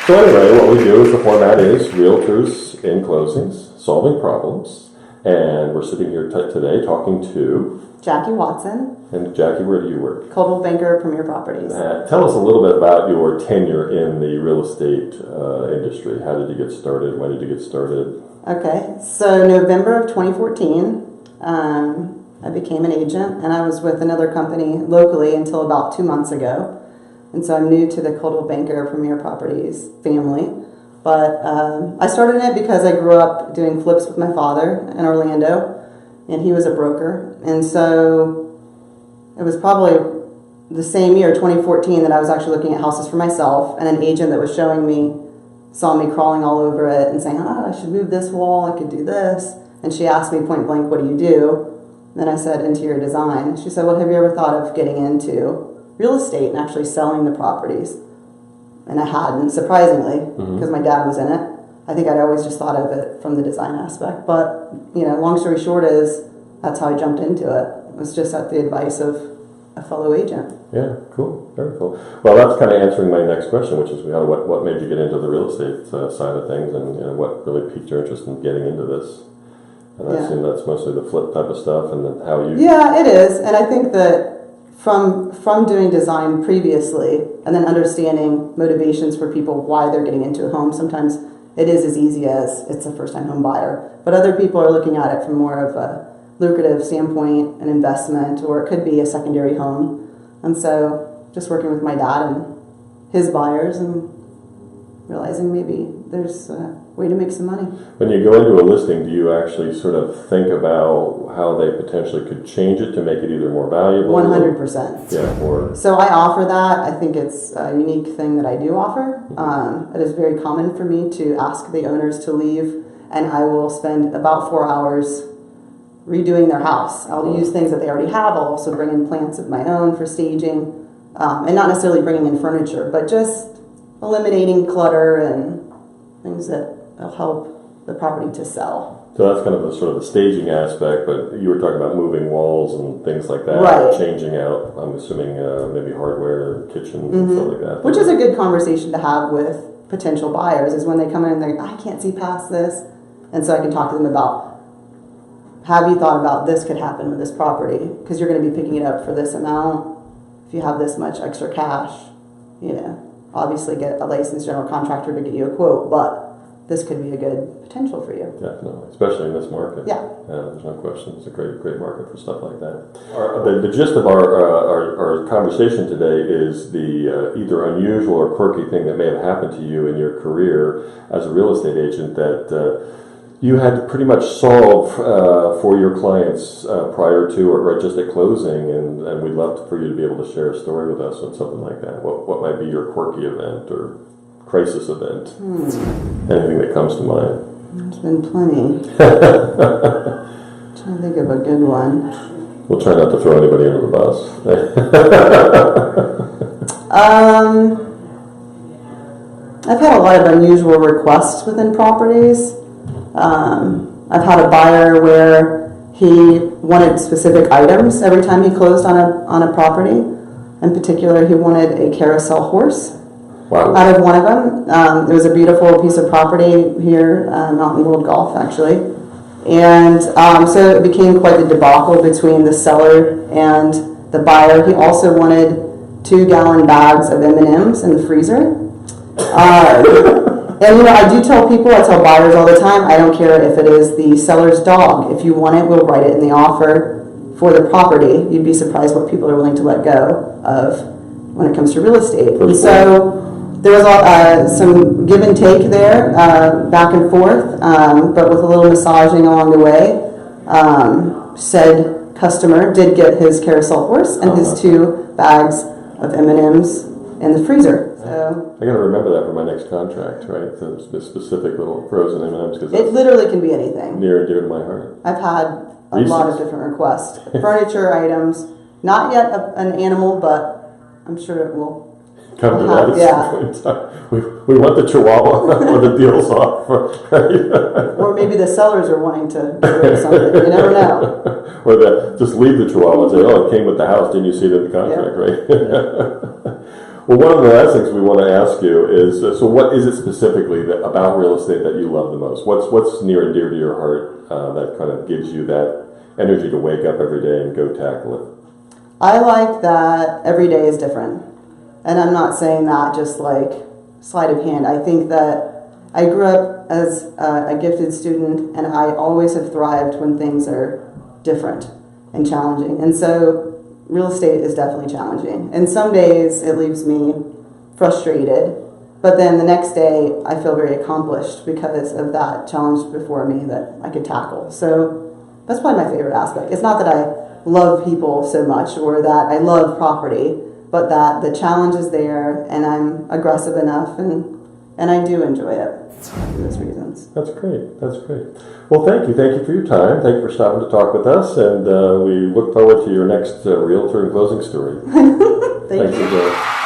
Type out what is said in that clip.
So anyway, what we do is the format is Realtors in Closings, Solving Problems. And we're sitting here today talking to Jacque Watson. And Jacque, where do you work? Coldwell Banker, Premier Properties. Tell us a little bit about your tenure in the real estate industry. How did you get started? When did you get started? Okay, so November of 2014, I became an agent, and I was with another company locally until about 2 months ago. And so I'm new to the Coldwell Banker Premier Properties family. But I started in it because I grew up doing flips with my father in Orlando, and he was a broker. And so it was probably the same year, 2014, that I was actually looking at houses for myself, and an agent that was showing me saw me crawling all over it and saying, I should move this wall, I could do this. And she asked me point blank, what do you do? Then I said, interior design. She said, well, have you ever thought of getting into real estate and actually selling the properties? And I hadn't, surprisingly, because my dad was in it. I think I'd always just thought of it from the design aspect. But, long story short is, that's how I jumped into it. It was just at the advice of a fellow agent. Yeah, cool. Very cool. Well, that's kind of answering my next question, which is what made you get into the real estate side of things, and what really piqued your interest in getting into this? And I assume that's mostly the flip type of stuff, and then how you... Yeah, it is. And I think that from doing design previously, and then understanding motivations for people, why they're getting into a home, sometimes it is as easy as it's a first-time home buyer. But other people are looking at it from more of a lucrative standpoint, an investment, or it could be a secondary home. And so just working with my dad and his buyers and realizing maybe there's a way to make some money. When you go into a listing, do you actually sort of think about how they potentially could change it to make it either more valuable? 100%. Yeah, or... So I offer that. I think it's a unique thing that I do offer. It is very common for me to ask the owners to leave, and I will spend about 4 hours redoing their house. I'll use things that they already have. I'll also bring in plants of my own for staging, and not necessarily bringing in furniture, but just eliminating clutter and things that will help the property to sell. So that's kind of the staging aspect, but you were talking about moving walls and things like that, right? Changing out, I'm assuming, maybe hardware, kitchen, and stuff like that. Which is a good conversation to have with potential buyers, is when they come in and they're, I can't see past this. And so I can talk to them about, have you thought about this could happen with this property? Because you're going to be picking it up for this amount. If you have this much extra cash, obviously get a licensed general contractor to get you a quote, but this could be a good potential for you. Definitely, especially in this market. Yeah. There's no question. It's a great market for stuff like that. The gist of our conversation today is the either unusual or quirky thing that may have happened to you in your career as a real estate agent that you had to pretty much solve for your clients prior to or just at closing, and we'd love for you to be able to share a story with us on something like that. What might be your quirky event or crisis event? Anything that comes to mind? There's been plenty. Trying to think of a good one. We'll try not to throw anybody under the bus. I've had a lot of unusual requests within properties. I've had a buyer where he wanted specific items every time he closed on a property. In particular, he wanted a carousel horse. Wow. Out of one of them. It was a beautiful piece of property here, Mountain World Golf, actually. And so it became quite the debacle between the seller and the buyer. He also wanted 2-gallon bags of M&Ms in the freezer. And I do tell people, I tell buyers all the time, I don't care if it is the seller's dog. If you want it, we'll write it in the offer for the property. You'd be surprised what people are willing to let go of when it comes to real estate. And so there was some give and take there, back and forth, but with a little massaging along the way. Said customer did get his carousel horse and his 2 bags of M&Ms in the freezer. So I got to remember that for my next contract, right? The specific little frozen M&Ms, because it literally can be anything. Near and dear to my heart. I've had a lot of different requests. Furniture items, not yet an animal, but I'm sure it will come to that at some point in time. We want the Chihuahua or the deal's off. Right? Or maybe the sellers are wanting to get rid of something. You never know. Or just leave the Chihuahua and say, oh, it came with the house. Didn't you see it in the contract, right? Well, one of the last things we want to ask you is, so what is it specifically about real estate that you love the most? What's near and dear to your heart that kind of gives you that energy to wake up every day and go tackle it? I like that every day is different. And I'm not saying that just like sleight of hand. I think that I grew up as a gifted student, and I always have thrived when things are different and challenging. And so real estate is definitely challenging. And some days it leaves me frustrated, but then the next day I feel very accomplished because of that challenge before me that I could tackle. So that's probably my favorite aspect. It's not that I love people so much or that I love property, but that the challenge is there and I'm aggressive enough and I do enjoy it for those reasons. That's great. That's great. Well, thank you. Thank you for your time. Thank you for stopping to talk with us, and we look forward to your next Realtor and closing story. Thank you. Jacque.